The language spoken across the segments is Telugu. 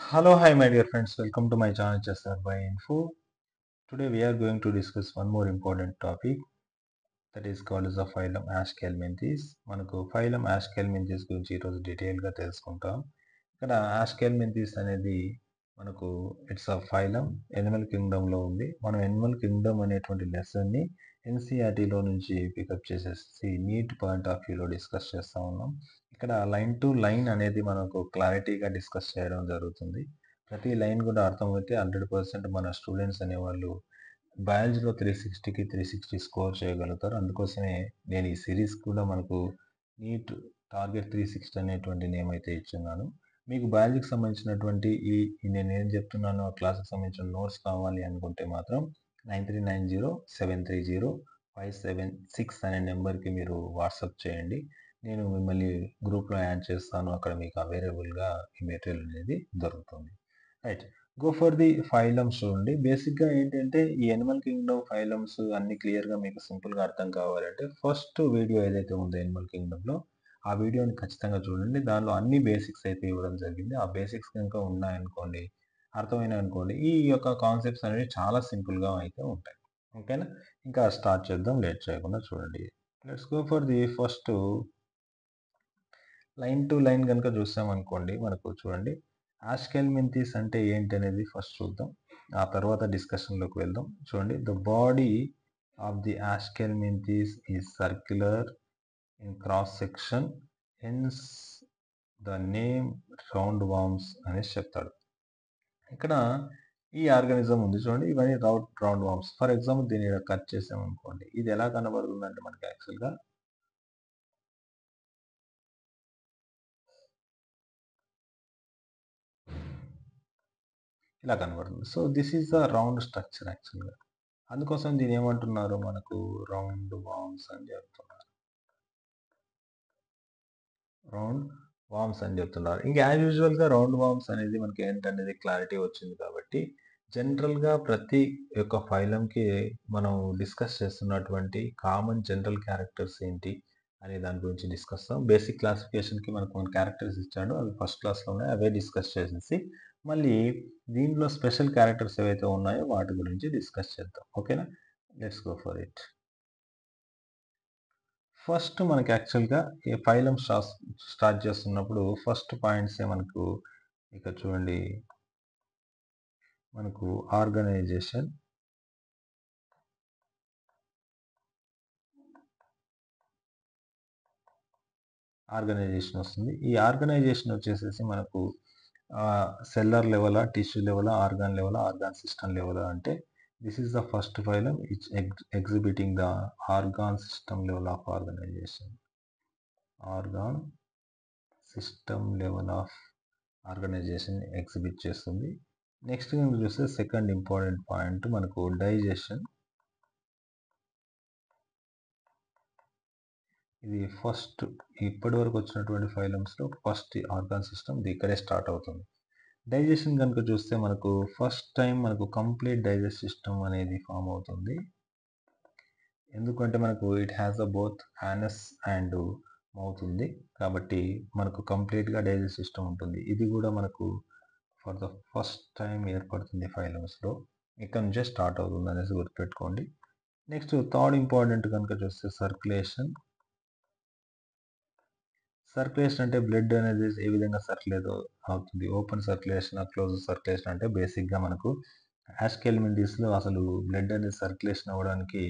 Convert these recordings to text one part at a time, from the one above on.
Hello, hi, my dear friends. Welcome to my channel Chessar by Info. Today we are going to discuss one more important topic that is called as the phylum Aschelminthes. మనకు phylum Aschelminthes గురించి ఈరోజు డీటెయిల్గా తెలుసుకుంటాం. ఇక్కడ Aschelminthes అనేది మనకు ఇట్స్ అ ఫైలం ఎనిమల్ కింగ్డమ్లో ఉంది. మనం ఎనిమల్ కింగ్డమ్ అనేటువంటి లెసన్ని ఎన్సీఆర్టీలో నుంచి పికప్ చేసేసి నీట్ పాయింట్ ఆఫ్ వ్యూలో డిస్కస్ చేస్తూ ఉన్నాం. ఇక్కడ లైన్ టు లైన్ అనేది మనకు క్లారిటీగా డిస్కస్ చేయడం జరుగుతుంది. ప్రతి లైన్ కూడా అర్థమైతే 100% మన స్టూడెంట్స్ అనేవాళ్ళు బయాలజీలో 360కి 360 స్కోర్ చేయగలుగుతారు. అందుకోసమే నేను ఈ సిరీస్ కూడా మనకు నీట్ టార్గెట్ 360 అనేటువంటి నేమ్ అయితే ఇచ్చున్నాను. మీకు బయాలజీకి సంబంధించినటువంటి నేను ఏం చెప్తున్నానో ఆ క్లాస్కి సంబంధించిన నోట్స్ కావాలి అనుకుంటే మాత్రం 9390730576 అనే నెంబర్కి మీరు వాట్సాప్ చేయండి. నేను మిమ్మల్ని గ్రూప్లో యాడ్ చేస్తాను. అక్కడ మీకు అవైలబుల్గా ఈ మెటీరియల్ అనేది దొరుకుతుంది. Right, go for the phylums చూడండి. బేసిక్గా ఏంటంటే ఈ ఎనిమల్ కింగ్డమ్ ఫైలమ్స్ అన్ని క్లియర్గా మీకు సింపుల్గా అర్థం కావాలంటే ఫస్ట్ వీడియో ఏదైతే ఉందో ఎనిమల్ కింగ్డమ్లో ఆ వీడియోని ఖచ్చితంగా చూడండి. దానిలో అన్ని బేసిక్స్ అయితే ఇవ్వడం జరిగింది. ఆ బేసిక్స్ కనుక ఉన్నాయనుకోండి, అర్థమైనాయి అనుకోండి, ఈ యొక్క కాన్సెప్ట్స్ అనేవి చాలా సింపుల్గా అయితే ఉంటాయి. ఓకేనా? ఇంకా స్టార్ట్ చేద్దాం, లేట్ చేయకుండా చూడండి. Let's go for the first line to line కనుక చూసామనుకోండి, మనకు చూడండి ఆస్కెల్మింథిస్ అంటే ఏంటి అనేది ఫస్ట్ చూద్దాం. ఆ తర్వాత డిస్కషన్లోకి వెళ్దాం. చూడండి, the body of the aschelminthes is circular in cross section, hence the name round worms అనేసి చెప్తాడు. ఇక్కడ ఈ ఆర్గానిజం ఉంది చూడండి, ఇవన్నీ రౌండ్ వామ్స్. ఫర్ ఎగ్జాంపుల్ దీన్ని కట్ చేసామనుకోండి, ఇది ఎలా కనబడుతుందంటే మనకి యాక్చువల్గా ఇలా కనబడుతుంది. So this is the round structure యాక్చువల్గా. అందుకోసం దీని ఏమంటున్నారు, మనకు రౌండ్ వామ్స్ అని చెప్తున్నారు. రౌండ్ వామ్స్ అని చెప్తున్నారు. ఇంకా యాజ్ యూజువల్గా రౌండ్ వామ్స్ అనేది మనకి ఏంటనేది క్లారిటీ వచ్చింది కాబట్టి జనరల్గా ప్రతి యొక్క ఫైలంకి మనం డిస్కస్ చేస్తున్నటువంటి కామన్ జనరల్ క్యారెక్టర్స్ ఏంటి అనే దాని గురించి డిస్కస్ చేస్తాం. బేసిక్ క్లాసిఫికేషన్కి మనకు కొన్ని క్యారెక్టర్స్ ఇచ్చాడు, అవి ఫస్ట్ క్లాస్లో ఉన్నాయి, అవే డిస్కస్ చేసేసి మళ్ళీ దీంట్లో స్పెషల్ క్యారెక్టర్స్ ఏవైతే ఉన్నాయో వాటి గురించి డిస్కస్ చేద్దాం. ఓకేనా? Let's go for it. First మనకి యాక్చువల్గా ఈ ఫైలం స్టార్ట్ చేస్తున్నప్పుడు ఫస్ట్ పాయింట్సే మనకు ఇక్కడ చూడండి, మనకు ఆర్గనైజేషన్ వస్తుంది. ఈ ఆర్గనైజేషన్ వచ్చేసేసి మనకు సెల్లర్ లెవెలా, టిష్యూ లెవెలా, ఆర్గాన్ లెవెలా, ఆర్గాన్ సిస్టమ్ లెవెలా అంటే this is the first phylum it's exhibiting the organ system level of organisation. Organ system level of organisation exhibit చేస్తుంది. నెక్స్ట్ కనుక చూస్తే సెకండ్ ఇంపార్టెంట్ పాయింట్ మనకు డైజెషన్. ఇది ఫస్ట్ ఇప్పటి వరకు వచ్చినటువంటి ఫైలమ్స్లో ఫస్ట్ ఆర్గాన్ సిస్టమ్ ఇక్కడే స్టార్ట్ అవుతుంది. డైజెషన్ కనుక చూస్తే మనకు ఫస్ట్ టైం మనకు కంప్లీట్ డైజెస్ట్ సిస్టమ్ అనేది ఫామ్ అవుతుంది. ఎందుకంటే మనకు it has a both anus and mouth ఉంది కాబట్టి మనకు కంప్లీట్గా డైజెస్ట్ సిస్టమ్ ఉంటుంది. ఇది కూడా మనకు ఫర్ ద ఫస్ట్ టైం ఏర్పడుతుంది ఫైలమ్స్లో. ఇక్కడ నుంచే స్టార్ట్ అవుతుంది అనేసి గుర్తుపెట్టుకోండి. నెక్స్ట్ థర్డ్ ఇంపార్టెంట్ కనుక చూస్తే సర్క్యులేషన్. సర్క్యులేషన్ అంటే బ్లడ్ అనేది ఏ విధంగా సర్క్యులేట్ అవుతుంది, ఓపెన్ సర్క్యులేషన్, క్లోజ్ సర్క్యులేషన్ అంటే బేసిక్గా మనకు ఆస్కెల్మింథిస్లో అసలు బ్లడ్ అనేది సర్క్యులేషన్ అవ్వడానికి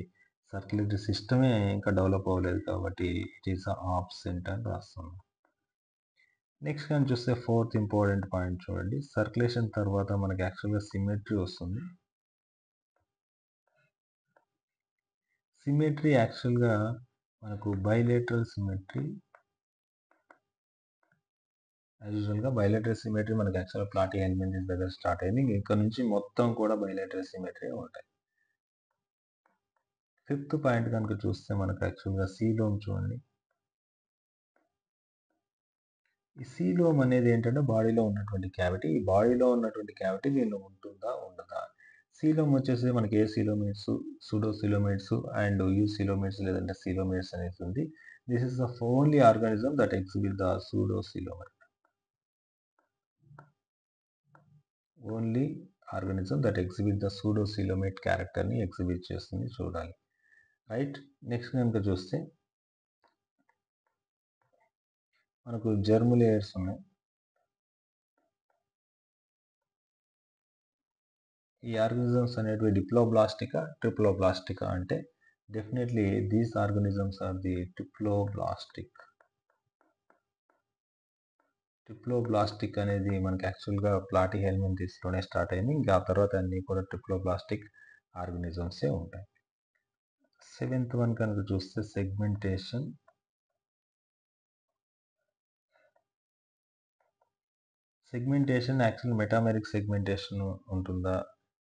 సర్క్యులేటరీ సిస్టమే ఇంకా డెవలప్ అవ్వలేదు కాబట్టి ఇట్ ఈస్ ఆబ్సెంట్ అని రాస్తున్నాం. నెక్స్ట్ కానీ చూస్తే ఫోర్త్ ఇంపార్టెంట్ పాయింట్ చూడండి, సర్క్యులేషన్ తర్వాత మనకి యాక్చువల్గా సిమెట్రీ వస్తుంది. సిమెట్రీ యాక్చువల్గా మనకు బైలేటరల్ సిమెట్రీ. యాజ్ యూజువల్గా బైలేటరల్ సిమెట్రీ మనకి యాక్చువల్గా ప్లాటీ ఎలిమెంట్స్ దగ్గర స్టార్ట్ అయింది. ఇక్కడ నుంచి మొత్తం కూడా బైలేటరల్ సిమెట్రీ ఉంటాయి. ఫిఫ్త్ పాయింట్ కనుక చూస్తే మనకు యాక్చువల్గా సీలోమ్ చూడండి. ఈ సీలోమ్ అనేది ఏంటంటే బాడీలో ఉన్నటువంటి క్యావిటీ. ఈ బాడీలో ఉన్నటువంటి క్యావిటీ దీనిలో ఉంటుందా ఉండదా. సీలోమ్ వచ్చేసి మనకి acoelomates, pseudo coelomates and eucoelomates లేదంటే సీలోమేట్స్ అనేది ఉంది. This is the only organism that exhibit the pseudo coelomate. Only organism that exhibit the pseudocoelomate క్యారెక్టర్ని ఎగ్జిబిట్ చేస్తుంది చూడాలి. రైట్. నెక్స్ట్ కనుక చూస్తే మనకు జెర్మ్ లేయర్స్ ఉన్నాయి. ఈ ఆర్గానిజమ్స్ అనేటివి డిప్లోబ్లాస్టికా ట్రిప్లోబ్లాస్టికా అంటే definitely these organisms are the triploblastic. Triploblastic అనేది మనకి యాక్చువల్గా ప్లాటీ హెల్మింథీస్లోనే స్టార్ట్ అయింది. ఇంకా ఆ తర్వాత అన్నీ కూడా ట్రిప్లోబ్లాస్టిక్ ఆర్గానిజమ్సే ఉంటాయి. 7th వన్ కనుక చూస్తే సెగ్మెంటేషన్. సెగ్మెంటేషన్ యాక్చువల్ మెటామెరిక్ సెగ్మెంటేషన్ ఉంటుందా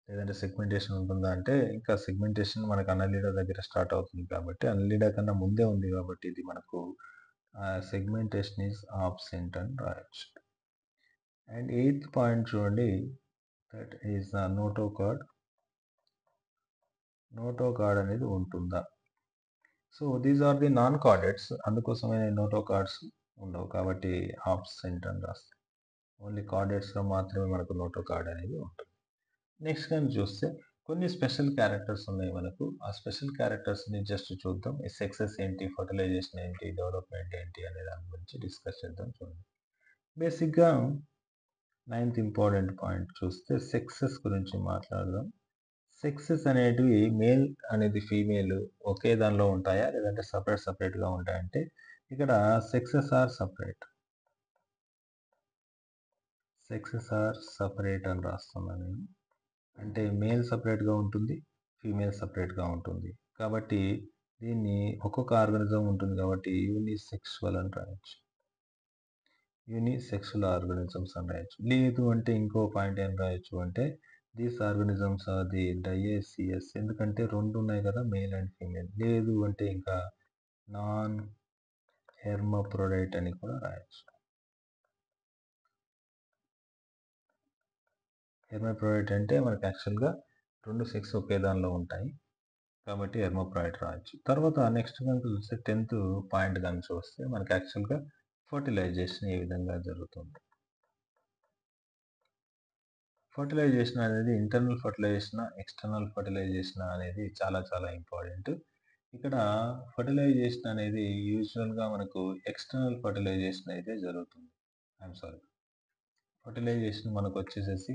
లేదంటే సెగ్మెంటేషన్ ఉంటుందా అంటే ఇంకా సెగ్మెంటేషన్ మనకు అనలీడా దగ్గర స్టార్ట్ అవుతుంది కాబట్టి అనలీడా కన్నా ముందే ఉంది కాబట్టి ఇది మనకు సెగ్మెంటేషన్ ఈజ్ ఆబ్సెంట్ అని రాయొచ్చు. అండ్ 8th పాయింట్ చూడండి, దట్ ఈజ్ నోటోకార్డ్. నోటోకార్డ్ అనేది ఉంటుందా? So these are the non chordates, అందుకోసమే నోటోకార్డ్స్ ఉండవు కాబట్టి ఆబ్సెంట్ అని రాస్తాం. ఓన్లీ కార్డెట్స్లో మాత్రమే మనకు నోటోకార్డ్ అనేది ఉంటుంది. నెక్స్ట్ కానీ చూస్తే కొన్ని స్పెషల్ క్యారెక్టర్స్ ఉన్నాయి మనకు. ఆ స్పెషల్ క్యారెక్టర్స్ని జస్ట్ చూద్దాం. ఈ సెక్సెస్ ఏంటి, ఫర్టిలైజేషన్ ఏంటి, డెవలప్మెంట్ ఏంటి అనే దాని గురించి డిస్కస్ చేద్దాం. చూడండి, బేసిక్గా 9th ఇంపార్టెంట్ పాయింట్ చూస్తే సెక్సెస్ గురించి మాట్లాడదాం. సెక్సెస్ అనేటివి మేల్ అనేది ఫీమేల్ ఒకే దానిలో ఉంటాయా లేదంటే సపరేట్గా ఉంటాయంటే ఇక్కడ sexes are separate. Sexes are separate అని రాస్తున్నాను నేను. అంటే మేల్ సపరేట్గా ఉంటుంది, ఫీమేల్ సపరేట్గా ఉంటుంది. కాబట్టి దీన్ని ఒక్కొక్క ఆర్గానిజం ఉంటుంది కాబట్టి యూనిసెక్సువల్ అని రాయొచ్చు. యూనిసెక్సువల్ ఆర్గానిజమ్స్ అని రాయొచ్చు. లేదు అంటే ఇంకో పాయింట్ ఏం రాయొచ్చు అంటే దీస్ ఆర్గానిజమ్స్ ఆర్ ది డయేసియస్. ఎందుకంటే 2 ఉన్నాయి కదా, మేల్ అండ్ ఫీమేల్. లేదు అంటే ఇంకా నాన్ హెర్మోప్రోడైట్ అని కూడా రాయొచ్చు. హెర్మోప్రోడైట్ అంటే మనకి యాక్చువల్గా 2 సెక్స్ ఒకే దానిలో ఉంటాయి కాబట్టి హెర్మోప్రోడైట్ రాయొచ్చు. తర్వాత నెక్స్ట్ కనుక చూస్తే 10th పాయింట్ కనుక చూస్తే మనకి యాక్చువల్గా ఫర్టిలైజేషన్ ఏ విధంగా జరుగుతుంది. ఫర్టిలైజేషన్ అనేది ఇంటర్నల్ ఫర్టిలైజేషన్, ఎక్స్టర్నల్ ఫర్టిలైజేషన్ అనేది చాలా చాలా ఇంపార్టెంట్. ఇక్కడ ఫర్టిలైజేషన్ అనేది యూజువల్గా మనకు ఎక్స్టర్నల్ ఫర్టిలైజేషన్ అయితే జరుగుతుంది. ఫర్టిలైజేషన్ మనకు వచ్చేసేసి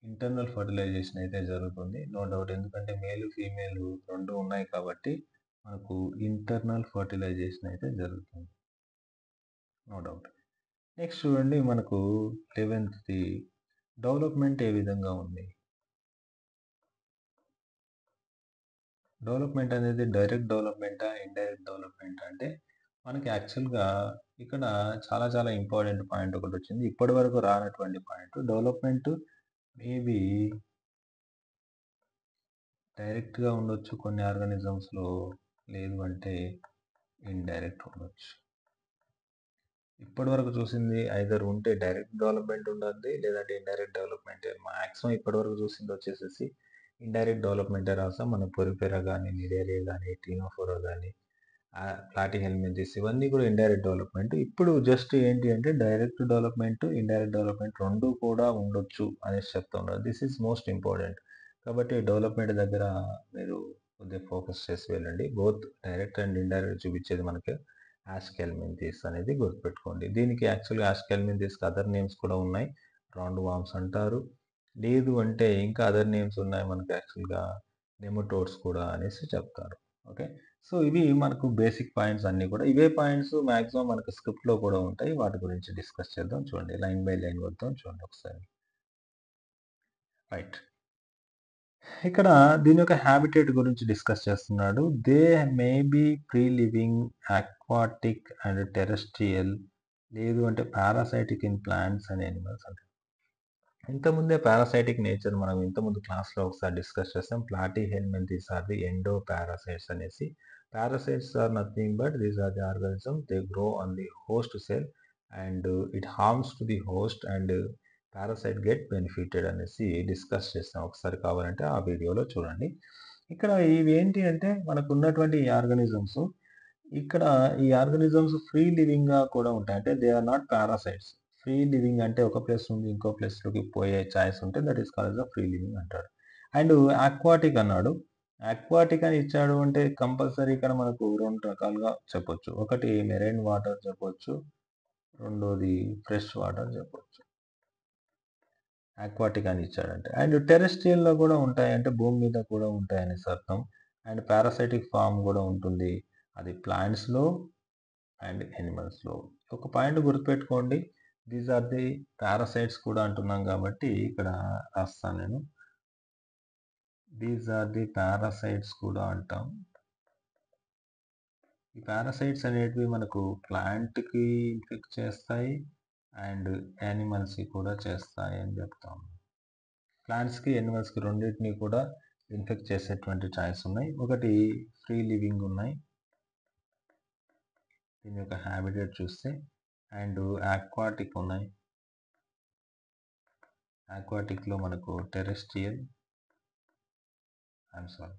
ఇంటర్నల్ ఫర్టిలైజేషన్ అయితే జరుగుతుంది, నో డౌట్. ఎందుకంటే మేలు ఫీమేల్ 2 ఉన్నాయి కాబట్టి మనకు ఇంటర్నల్ ఫర్టిలైజేషన్ అయితే జరుగుతుంది, నో డౌట్. నెక్స్ట్ చూడండి, మనకు 11th డెవలప్మెంట్ ఏ విధంగా ఉంది. డెవలప్మెంట్ అనేది డైరెక్ట్ డెవలప్మెంటా ఇండైరెక్ట్ డెవలప్మెంట్ అంటే మనకి యాక్చువల్గా ఇక్కడ చాలా చాలా ఇంపార్టెంట్ పాయింట్ ఒకటి వచ్చింది, ఇప్పటి వరకు రానటువంటి పాయింట్. డెవలప్మెంట్ మేబీ డైరెక్ట్గా ఉండొచ్చు కొన్ని ఆర్గానిజమ్స్లో, లేదు అంటే ఇండైరెక్ట్ ఉండొచ్చు. ఇప్పటి వరకు చూసింది ఐదర్ ఉంటే డైరెక్ట్ డెవలప్మెంట్ ఉండద్ది లేదంటే ఇండైరెక్ట్ డెవలప్మెంట్. మాక్సిమం ఇప్పటి వరకు చూసింది వచ్చేసేసి ఇండైరెక్ట్ డెవలప్మెంటే రాస్తాం. మన పొరిఫెరా కానీ, నిడేరియా కానీ, టీనోఫోరా కానీ, ప్లాటీ హెల్మింథిస్ ఇవన్నీ కూడా ఇండైరెక్ట్ డెవలప్మెంట్. ఇప్పుడు జస్ట్ ఏంటి అంటే డైరెక్ట్ డెవలప్మెంట్, ఇండైరెక్ట్ డెవలప్మెంట్ 2 కూడా ఉండొచ్చు అనేసి చెప్తున్నారు. This is most important. కాబట్టి డెవలప్మెంట్ దగ్గర మీరు కొద్దిగా ఫోకస్ చేసి వెళ్ళండి. బోత్ డైరెక్ట్ అండ్ ఇండైరెక్ట్ చూపించేది మనకి ఆస్కెల్మింథిస్ అనేది గుర్తుపెట్టుకోండి. దీనికి యాక్చువల్గా ఆస్కెల్మింథిస్కి అదర్ నేమ్స్ కూడా ఉన్నాయి, రౌండ్ వామ్స్ అంటారు. లేదు అంటే ఇంకా అదర్ నేమ్స్ ఉన్నాయి మనకి, యాక్చువల్గా నెమటోడ్స్ కూడా అనేసి చెప్తారు. ఓకే, సో ఇవి మనకు బేసిక్ పాయింట్స్ అన్నీ కూడా. ఇవే పాయింట్స్ మ్యాక్సిమం మనకు స్క్రిప్ట్లో కూడా ఉంటాయి, వాటి గురించి డిస్కస్ చేద్దాం. చూడండి, లైన్ బై లైన్ వద్దాం. చూడండి ఒకసారి. రైట్, ఇక్కడ దీని యొక్క హ్యాబిటేట్ గురించి డిస్కస్ చేస్తున్నాడు. They may be free living, aquatic and terrestrial, లేదు అంటే parasitic in plants and animals అంటే ఇంతకుముందే పారాసైటిక్ నేచర్ మనం ఇంతకుముందు క్లాస్లో ఒకసారి డిస్కస్ చేస్తాం. Platyhelminthes are the endoparasites అనేసి. Parasites are nothing but these are the organism, they grow on the host cell and it harms to the host and parasite get benefited అనేసి డిస్కస్ చేస్తాం. ఒకసారి కావాలంటే ఆ వీడియోలో చూడండి. ఇక్కడ ఇవి ఏంటి అంటే మనకు ఉన్నటువంటి ఆర్గానిజమ్స్, ఇక్కడ ఈ ఆర్గానిజమ్స్ ఫ్రీ లివింగ్గా కూడా ఉంటాయి. అంటే they are not parasites, free living అంటే ఒక ప్లేస్ నుండి ఇంకో ప్లేస్‌లోకి పోయే చాయిస్ ఉంటే that is called as free living అంటాడు. అండ్ అక్వాటిక్ అన్నాడు. అక్వాటిక్ అని ఇచ్చాడు అంటే కంపల్సరీ ఇక్కడ మనకు 2 రకాలుగా చెప్పొచ్చు. ఒకటి మెరైన్ వాటర్ చెప్పొచ్చు. రెండోది ఫ్రెష్ వాటర్ చెప్పొచ్చు. అక్వాటిక్ అని ఇచ్చాడంటే. అండ్ టెరెస్ట్రియల్‌లో కూడా ఉంటాయి. అంటే భూమి మీద కూడా ఉంటాయనేసి అర్థం. అండ్ పారాసైటిక్ ఫార్మ్ కూడా ఉంటుంది. అది ప్లాంట్స్‌లో అండ్ యానిమల్స్‌లో. ఒక పాయింట్ గుర్తుపెట్టుకోండి. దీస్ ఆర్ ది పారాసైట్స్ కూడా అంటున్నాం కాబట్టి ఇక్కడ రాస్తాను నేను. దీస్ ఆర్ ది పారాసైట్స్ కూడా అంటాం. ఈ పారాసైట్స్ అనేటివి మనకు ప్లాంట్‌కి ఇన్ఫెక్ట్ చేస్తాయి. అండ్ యానిమల్స్‌కి కూడా చేస్తాయి అని చెప్తాం. ప్లాంట్స్‌కి, యానిమల్స్‌కి రెండిటిని కూడా ఇన్ఫెక్ట్ చేసేటువంటి చాయిస్ ఉన్నాయి. ఒకటి ఫ్రీ లివింగ్ ఉన్నాయి. దీని యొక్క హాబిటేట్ చూస్తే అండ్ అక్వాటిక్ ఉన్నాయి. అక్వాటిక్‌లో మనకు టెరెస్ట్రియల్ సారీ.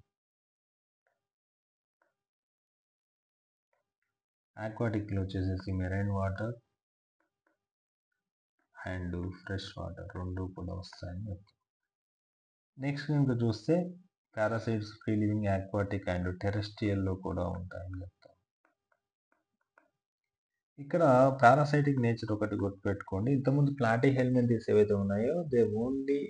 అక్వాటిక్‌లో వచ్చేసేసి marine water and fresh water 2 కూడా వస్తాయని చెప్తాం. నెక్స్ట్ కనుక చూస్తే parasites free living, aquatic and టెరెస్ట్రియల్‌లో కూడా ఉంటాయని చెప్తాం. ఇక్కడ పారాసైటిక్ నేచర్ ఒకటి గుర్తుపెట్టుకోండి. ఇంతకుముందు ప్లాటిహెల్మింథేస్ ఏవైతే ఉన్నాయో they only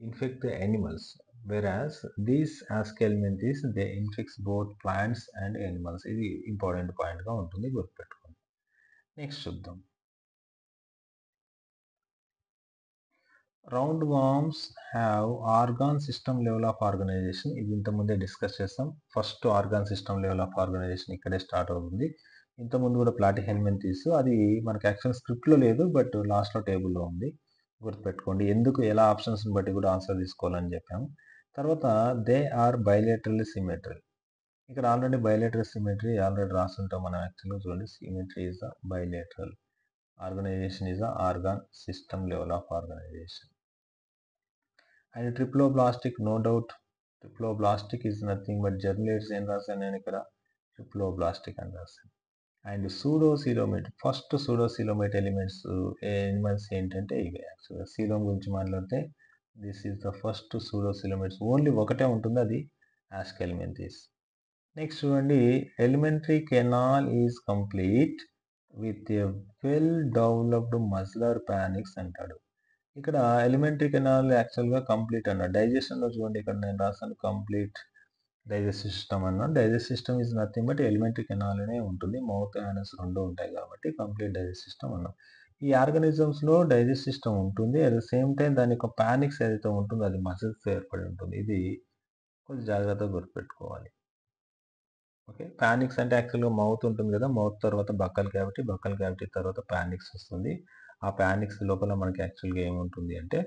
infect the animals. Whereas these aschelminthes they infects both plants and animals. ఇది ఇంపార్టెంట్ పాయింట్‌గా ఉంటుంది. గుర్తుపెట్టుకోండి. నెక్స్ట్ చూద్దాం. Round worms have organ system level of organisation. ఇది ఇంతకుముందే డిస్కస్ చేసాం. First organ system level of organisation ఇక్కడే స్టార్ట్ అవుతుంది. ఇంతకుముందు కూడా ప్లాటిహెల్మింథీస్ అది మనకి యాక్చువల్ స్క్రిప్ట్‌లో లేదు. బట్ లాస్ట్‌లో టేబుల్‌లో ఉంది. గుర్తుపెట్టుకోండి. ఎందుకు ఎలా ఆప్షన్స్‌ని బట్టి కూడా ఆన్సర్ తీసుకోవాలని చెప్పాము. తర్వాత దే ఆర్ బైలేటరల్లీ సిమెట్రీ. ఇక్కడ ఆల్రెడీ బైలేటరల్ సిమెట్రీ ఆల్రెడీ రాసుంటాం మనం యాక్చువల్‌గా చూడండి. Symmetry is the bilateral. Organisation is the organ system level of organisation. And triploblastic no doubt. Triploblastic is nothing but germinates ఏం రాశాను నేను ఇక్కడ ట్రిప్లోబ్లాస్టిక్ అని రాశాను. And pseudocoelomate first pseudocoelomate elements ఏంటంటే ఇవే యాక్చువల్‌గా సీలోమ్ గురించి మాట్లాడితే this is the first pseudocoelomates only ఒకటే ఉంటుంది అది ఆస్కెల్మెంథీస్. నెక్స్ట్ చూడండి alimentary canal is complete with a well developed muscular pharynx అంటాడు. ఇక్కడ ఎలిమెంటరీ కెనాల్ యాక్చువల్‌గా కంప్లీట్ అన్నాడు. డైజెషన్‌లో చూడండి ఇక్కడ నేను రాసాను కంప్లీట్ డైజెస్టివ్ సిస్టమ్ అన్నాను. Digestive system is nothing but elementary canal అనే ఉంటుంది. మౌత్, యానస్ 2 ఉంటాయి కాబట్టి కంప్లీట్ డైజెస్టివ్ సిస్టమ్ అన్నాం. ఈ ఆర్గానిజమ్స్‌లో డైజెస్టివ్ సిస్టమ్ ఉంటుంది. అట్ ద సేమ్ టైమ్ దాని యొక్క పానిక్స్ ఏదైతే ఉంటుందో అది మజిల్స్‌తో ఏర్పడి ఉంటుంది. ఇది కొంచెం జాగ్రత్తగా గుర్తుపెట్టుకోవాలి. ఓకే. పానిక్స్ అంటే యాక్చువల్‌గా మౌత్ ఉంటుంది కదా! మౌత్ తర్వాత బక్కల్ క్యావిటీ, బక్కల్ క్యావిటీ తర్వాత పానిక్స్ వస్తుంది. ఆ పానిక్స్ లోపల మనకి యాక్చువల్‌గా ఏముంటుంది అంటే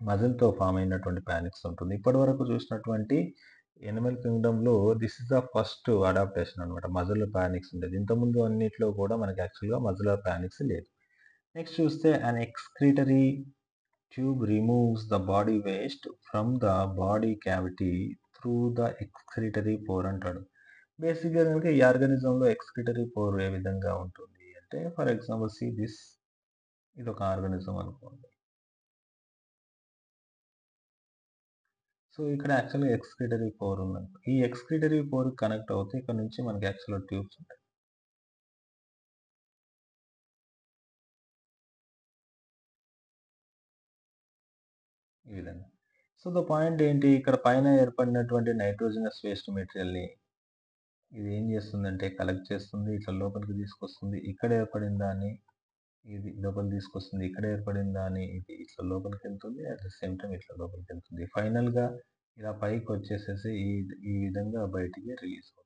మజిల్‌తో ఫార్మ్ అయినటువంటి పానిక్స్ ఉంటుంది. ఇప్పటివరకు చూసినటువంటి యానిమల్ కింగ్డమ్‌లో this is the first adaptation అన్నమాట. మజిల్ పానిక్స్ ఉండేది. ఇంతకుముందు అన్నిట్లో కూడా మనకి యాక్చువల్‌గా మజిలర్ పానిక్స్ లేదు. నెక్స్ట్ చూస్తే an excretory tube removes the body waste from the body cavity through the excretory pore అంటాడు. బేసిక్‌గా గనుక ఈ ఆర్గానిజంలో ఎక్స్‌క్రీటరీ పోర్ ఏ విధంగా ఉంటుంది అంటే ఫర్ ఎగ్జాంపుల్ సీ దిస్ ఇదొక ఆర్గానిజం అనుకోండి. సో, ఇక్కడ యాక్చువల్‌గా ఎక్స్‌క్రీటరీ పోర్ ఉందనుకో. ఈ ఎక్స్‌క్రీటరీ పోర్‌కి కనెక్ట్ అవుతే ఇక్కడ నుంచి మనకి యాక్చువల్‌గా ట్యూబ్స్ ఉంటాయి. ఈ విధంగా. సో, ద పాయింట్ ఏంటి? ఇక్కడ పైన ఏర్పడినటువంటి నైట్రోజనస్ వేస్ట్ మెటీరియల్‌ని ఇది ఏం చేస్తుందంటే కలెక్ట్ చేస్తుంది. ఇట్లా లోపలికి తీసుకొస్తుంది. ఇక్కడ ఏర్పడిన దాన్ని ఇది లోపలికి తీసుకొస్తుంది. ఇక్కడ ఏర్పడిన దాన్ని ఇది ఇట్లా లోపలికెళ్తుంది. అట్ ద సేమ్ టైమ్ ఇట్లా లోపలికెళ్తుంది. ఫైనల్‌గా ఇలా పైకొచ్చేసేసి ఈ విధంగా బయటికి రిలీజ్ అవుతుంది.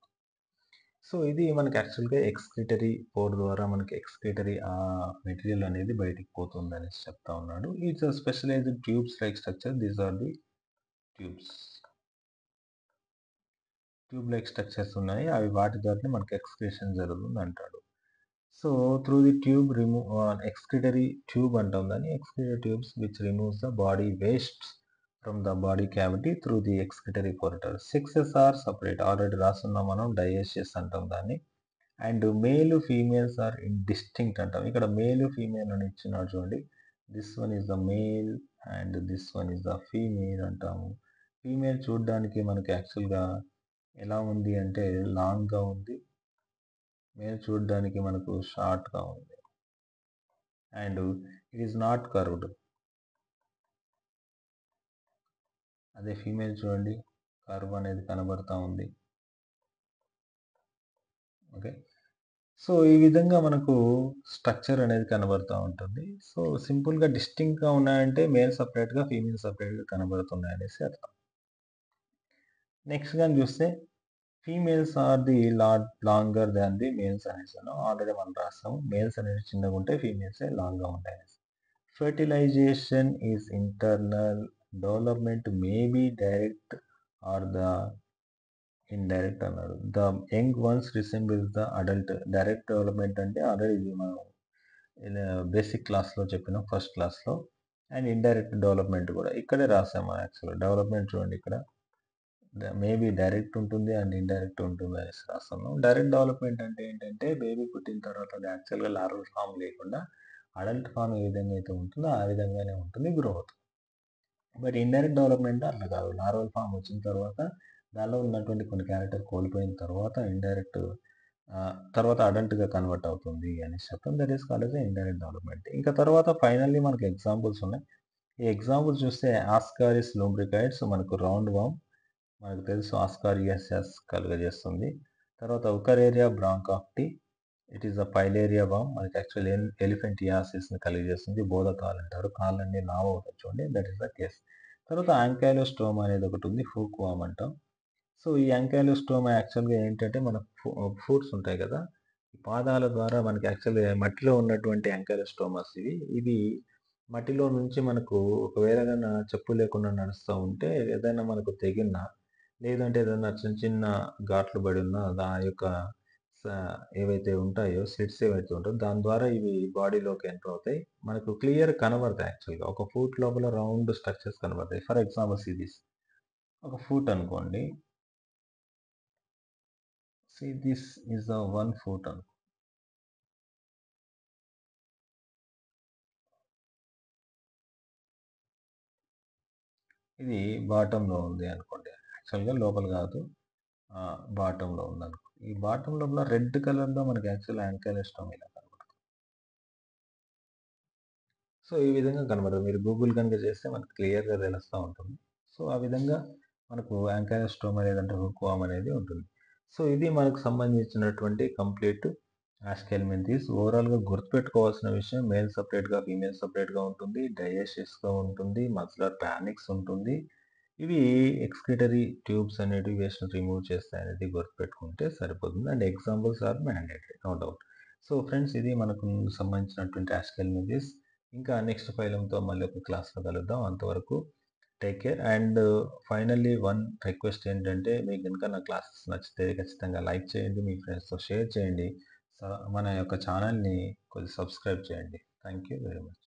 సో, ఇది మనకి యాక్చువల్‌గా ఎక్స్‌క్రీటరీ పోర్ ద్వారా మనకి ఎక్స్‌క్రీటరీ మెటీరియల్ అనేది బయటికి పోతుందనేసి చెప్తా ఉన్నాడు. It's a specialised tubes like structure. These are the tubes. Tube like structures ఉన్నాయి. అవి వాటి ద్వారానే మనకి ఎక్స్‌క్రీషన్ జరుగుతుందంటాడు. So, through the tube excretory tube అంటాం దాన్ని. Excretory tubes which removes the body wastes from the body cavity through the excretory portal. Sexes are separate. Already రాసున్నాం మనం డయేషియస్ అంటాం దాన్ని. And male females are distinct అంటాం. ఇక్కడ మేల్ ఫీమేల్ అని ఇచ్చినాడు చూడండి. This one is the male and this one is the female అంటాము. ఫీమేల్ చూడడానికి మనకి యాక్చువల్గా ఎలా ఉంది అంటే లాంగ్గా ఉంది. మేల్ చూడడానికి మనకు షార్ట్గా ఉంది and it is not curved. అదే ఫీమేల్ చూడండి, కర్వ్ అనేది కనబడతా ఉంది. ఓకే, సో ఈ విధంగా మనకు స్ట్రక్చర్ అనేది కనబడుతూ ఉంటుంది. సో సింపుల్గా డిస్టింక్ట్గా ఉన్నాయంటే మేల్ సపరేట్గా ఫీమేల్ సపరేట్గా కనబడుతున్నాయి అనేసి అర్థం. నెక్స్ట్ కానీ చూస్తే females are the longer than the males అనేసి ఆల్రెడీ మనం రాస్తాము. మేల్స్ అనేది చిన్నగా ఉంటే ఫీమేల్స్ లాంగ్గా ఉంటాయి అనేసి. Fertilisation is internal, development may be direct or the indirect అన్నాడు. The young ones resembles the adult. Direct development అంటే ఆల్రెడీ ఇది మనం బేసిక్ క్లాస్లో చెప్పినాం, ఫస్ట్ క్లాస్లో. అండ్ ఇండైరెక్ట్ డెవలప్మెంట్ కూడా ఇక్కడే రాసాము యాక్చువల్గా. డెవలప్మెంట్ చూడండి, ఇక్కడ మేబీ డైరెక్ట్ ఉంటుంది అండ్ ఇండైరెక్ట్ ఉంటుంది అనేసి రాస్తున్నాం. డైరెక్ట్ డెవలప్మెంట్ అంటే ఏంటంటే బేబీ పుట్టిన తర్వాత అది యాక్చువల్గా లార్వల్ ఫామ్ లేకుండా అడల్ట్ ఫామ్ ఏ విధంగా అయితే ఉంటుందో ఆ విధంగానే ఉంటుంది గ్రోత్. బట్ ఇండైరెక్ట్ డెవలప్మెంట్ అట్లా కాదు. లార్వల్ ఫామ్ వచ్చిన తర్వాత దానిలో ఉన్నటువంటి కొన్ని క్యారెక్టర్ కోల్పోయిన తర్వాత ఇండైరెక్ట్ తర్వాత అడల్ట్గా కన్వర్ట్ అవుతుంది అనేసి చెప్తాం. That is called as indirect development. ఇంకా తర్వాత ఫైనల్లీ మనకి ఎగ్జాంపుల్స్ ఉన్నాయి. ఈ ఎగ్జాంపుల్స్ చూస్తే ఆస్కారిస్ లూంబ్రికైడ్స్ మనకు రౌండ్ వామ్, మనకు తెలుసు ఆస్కారియాసిస్ కలుగజేస్తుంది. తర్వాత Wuchereria bancrofti, it is the filaria worm, మనకి యాక్చువల్ ఎలిఫెంటియాసిస్ని కలిగజేస్తుంది. బోధకాలు అంటారు, కాళ్ళన్నీ లావ్ అవుతాయి చూడండి, దట్ ఈస్ ద కేస్. తర్వాత యాంకైలోస్టోమ్ అనేది ఒకటి ఉంది, ఫూక్ వామ్ అంటాం. సో ఈ యాంకైలోస్టోమా యాక్చువల్గా ఏంటంటే మన ఫుట్స్ ఉంటాయి కదా, ఈ పాదాల ద్వారా మనకి యాక్చువల్గా మట్టిలో ఉన్నటువంటి యాంకైలోస్టోమాస్ ఇవి మట్టిలో నుంచి మనకు ఒకవేళ కన్నా చెప్పు లేకుండా నడుస్తూ ఉంటే ఏదైనా మనకు తెగిన, లేదంటే ఏదైనా చిన్న చిన్న ఘాట్లు పడి ఉన్న ఆ యొక్క ఏవైతే ఉంటాయో స్లిట్స్ ఏవైతే ఉంటాయో దాని ద్వారా ఇవి బాడీలోకి ఎంటర్ అవుతాయి. మనకు క్లియర్ కనబడతాయి యాక్చువల్గా. ఒక ఫుట్ లోపల రౌండ్ స్ట్రక్చర్స్ కనబడతాయి. ఫర్ ఎగ్జాంపుల్ దిస్ ఒక ఫుట్ అనుకోండి. దిస్ ఈజ్ ద 1 ఫుట్ అనుకో. ఇది బాటంలో ఉంది అనుకోండి. యాక్చువల్గా లోపల కాదు, బాటంలో ఉంది అనుకో. ఈ బాటం లోపల రెడ్ కలర్లో మనకి యాక్చువల్ యాంకైలోస్టోమ్ ఇలా కనబడుతుంది. సో ఈ విధంగా కనబడదు. మీరు గూగుల్ కనుక చేస్తే మనకు క్లియర్గా తెలుస్తూ ఉంటుంది. సో ఆ విధంగా మనకు యాంకైలోస్టోమ్ లేదంటే హుక్ వామ్ అనేది ఉంటుంది. సో ఇది మనకు సంబంధించినటువంటి కంప్లీట్ ఆస్కెల్మెంతిస్. ఓవరాల్గా గుర్తుపెట్టుకోవాల్సిన విషయం, మేల్ సపరేట్గా ఫీమేల్ సపరేట్గా ఉంటుంది, డయాసిస్గా ఉంటుంది, మస్కులర్ ప్యానిక్స్ ఉంటుంది. ఇవి ఎక్స్క్రిటరీ ట్యూబ్స్ అనేటివి వేస్ట్ రిమూవ్ చేస్తాయి అనేది గుర్తుపెట్టుకుంటే సరిపోతుంది. And examples are mandatory, no doubt. So friends, ఇది మనకు సంబంధించినటువంటి ఆస్కెల్మెంతిస్. ఇంకా నెక్స్ట్ ఫైలంతో మళ్ళీ ఒక క్లాస్లో కలుద్దాం. అంతవరకు take care. And finally one request ఏంటంటే, మీకు కనుక నా క్లాసెస్ నచ్చితే ఖచ్చితంగా లైక్ చేయండి, మీ ఫ్రెండ్స్తో షేర్ చేయండి, మన యొక్క ఛానల్ని కొద్దిగా సబ్స్క్రైబ్ చేయండి. Thank you very much.